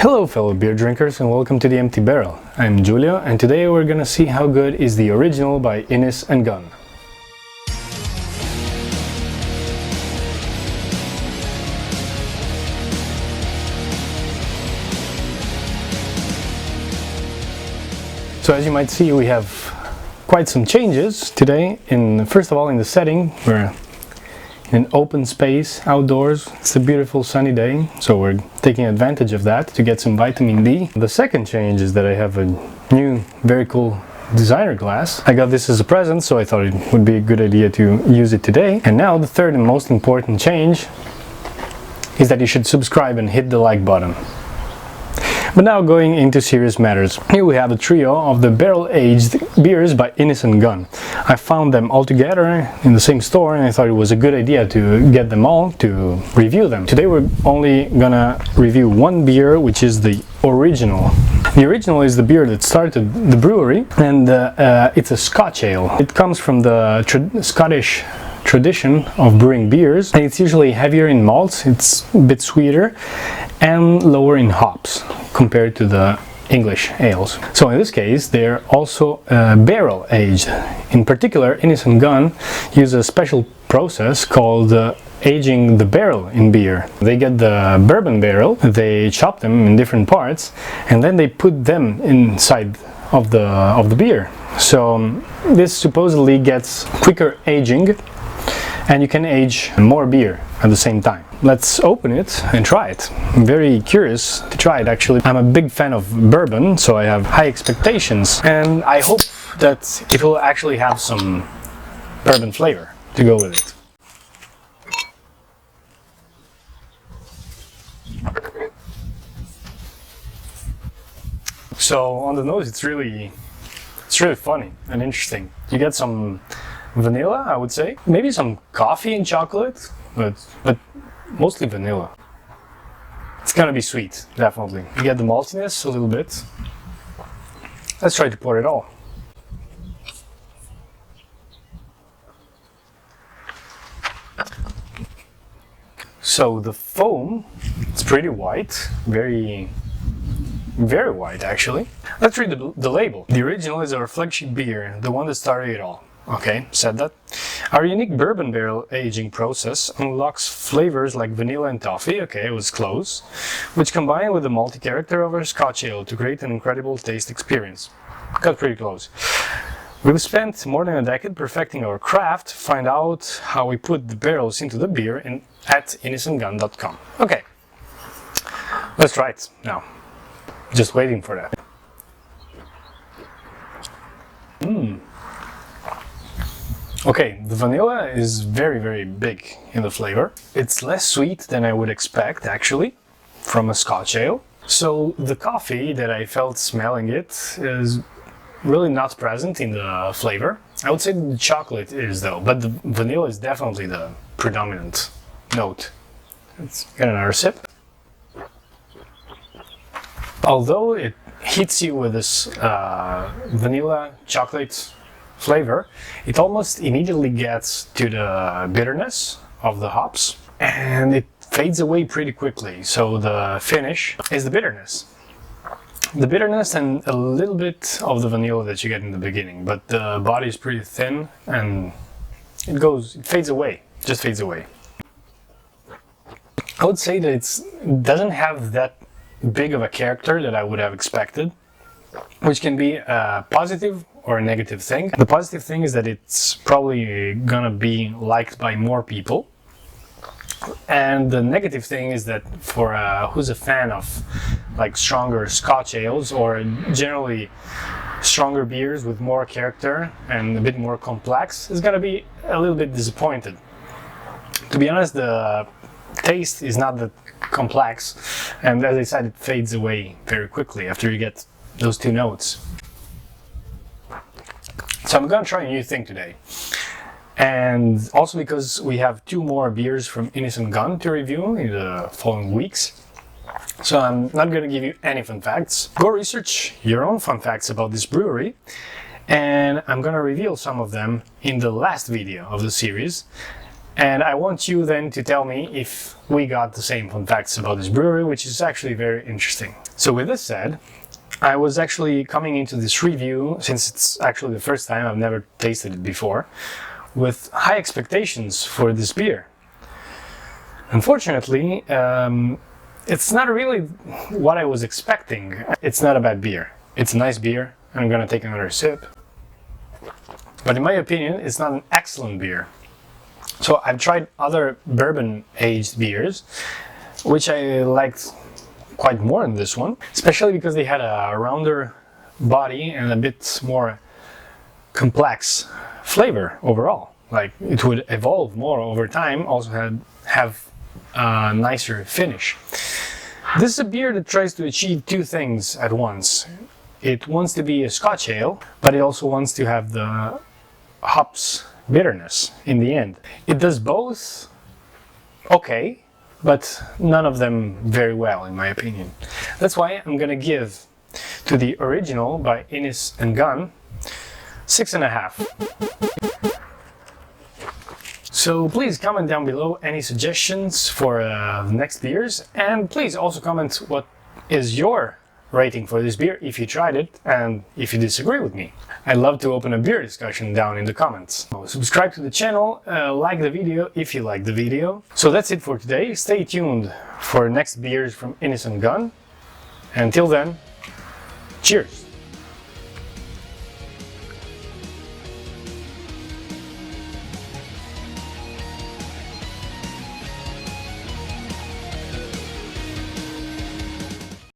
Hello fellow beer drinkers and welcome to the Empty Barrel. I'm Giulio and today we're gonna see how good is the original by Innis&Gunn. So as you might see, we have quite some changes today. First of all, in the setting, we're in an open space outdoors. It's a beautiful sunny day, so we're taking advantage of that to get some vitamin D. The second change is that I have a new, very cool designer glass. I got this as a present, so I thought it would be a good idea to use it today. And now the third and most important change is that you should subscribe and hit the like button. But now going into serious matters. Here we have a trio of the barrel-aged beers by Innis&Gunn. I found them all together in the same store and I thought it was a good idea to get them all to review them. Today we're only gonna review one beer, which is the original. The original is the beer that started the brewery, and it's a Scotch ale. It comes from the Scottish tradition of brewing beers, and it's usually heavier in malts, it's a bit sweeter, and lower in hops compared to the English ales. So in this case, they're also barrel aged. In particular, Innis&Gunn use a special process called aging the barrel in beer. They get the bourbon barrel, they chop them in different parts, and then they put them inside of the beer. So this supposedly gets quicker aging, and you can age more beer at the same time. Let's open it and try it. I'm very curious to try it actually. I'm a big fan of bourbon, so I have high expectations, and I hope that it will actually have some bourbon flavor to go with it. So on the nose it's really funny and interesting. You get some vanilla, I would say, maybe some coffee and chocolate, but mostly vanilla. It's gonna be sweet, definitely. You get the maltiness a little bit. Let's try to pour it all. So the foam, it's pretty white, very white actually. Let's read the label. The original is our flagship beer, the one that started it all. Okay, said that. Our unique bourbon barrel aging process unlocks flavors like vanilla and toffee, okay, it was close, which combine with the malty character of our Scotch ale to create an incredible taste experience. Got pretty close. We've spent more than a decade perfecting our craft. Find out how we put the barrels into the beer at innisandgunn.com. Okay, let's try it now. Just waiting for that. Okay, the vanilla is very big in the flavor. It's less sweet than I would expect actually from a Scotch ale. So the coffee that I felt smelling it is really not present in the flavor. I would say the chocolate is though, but the vanilla is definitely the predominant note. Let's get another sip. Although it hits you with this vanilla chocolate flavor, it almost immediately gets to the bitterness of the hops and it fades away pretty quickly. So the finish is the bitterness. The bitterness and a little bit of the vanilla that you get in the beginning, but the body is pretty thin and it fades away, just fades away. I would say that it doesn't have that big of a character that I would have expected, which can be a positive or a negative thing. The positive thing is that it's probably gonna be liked by more people, and the negative thing is that for who's a fan of like stronger Scotch ales or generally stronger beers with more character and a bit more complex, is gonna be a little bit disappointed. To be honest, the taste is not that complex, and as I said, it fades away very quickly after you get those two notes. So I'm gonna try a new thing today, and also because we have two more beers from Innis&Gunn to review in the following weeks, so I'm not gonna give you any fun facts. Go research your own fun facts about this brewery, and I'm gonna reveal some of them in the last video of the series, And I want you then to tell me if we got the same fun facts about this brewery, which is actually very interesting. So with this said, I was actually coming into this review, since it's actually the first time, I've never tasted it before, with high expectations for this beer. Unfortunately, it's not really what I was expecting. It's not a bad beer. It's a nice beer. I'm gonna take another sip. But in my opinion, it's not an excellent beer. So I've tried other bourbon aged beers, which I liked quite more than this one, especially because they had a rounder body and a bit more complex flavor overall. Like it would evolve more over time, also have a nicer finish. This is a beer that tries to achieve two things at once. It wants to be a Scotch ale, but it also wants to have the hops bitterness in the end. It does both okay, but none of them very well in my opinion. That's why I'm gonna give to the original by Innis&Gunn 6.5. So please comment down below any suggestions for the next beers, and please also comment what is your rating for this beer if you tried it and if you disagree with me. I'd love to open a beer discussion down in the comments. Subscribe to the channel, like the video if you like the video. So that's it for today. Stay tuned for next beers from Innis&Gunn. Until then, cheers!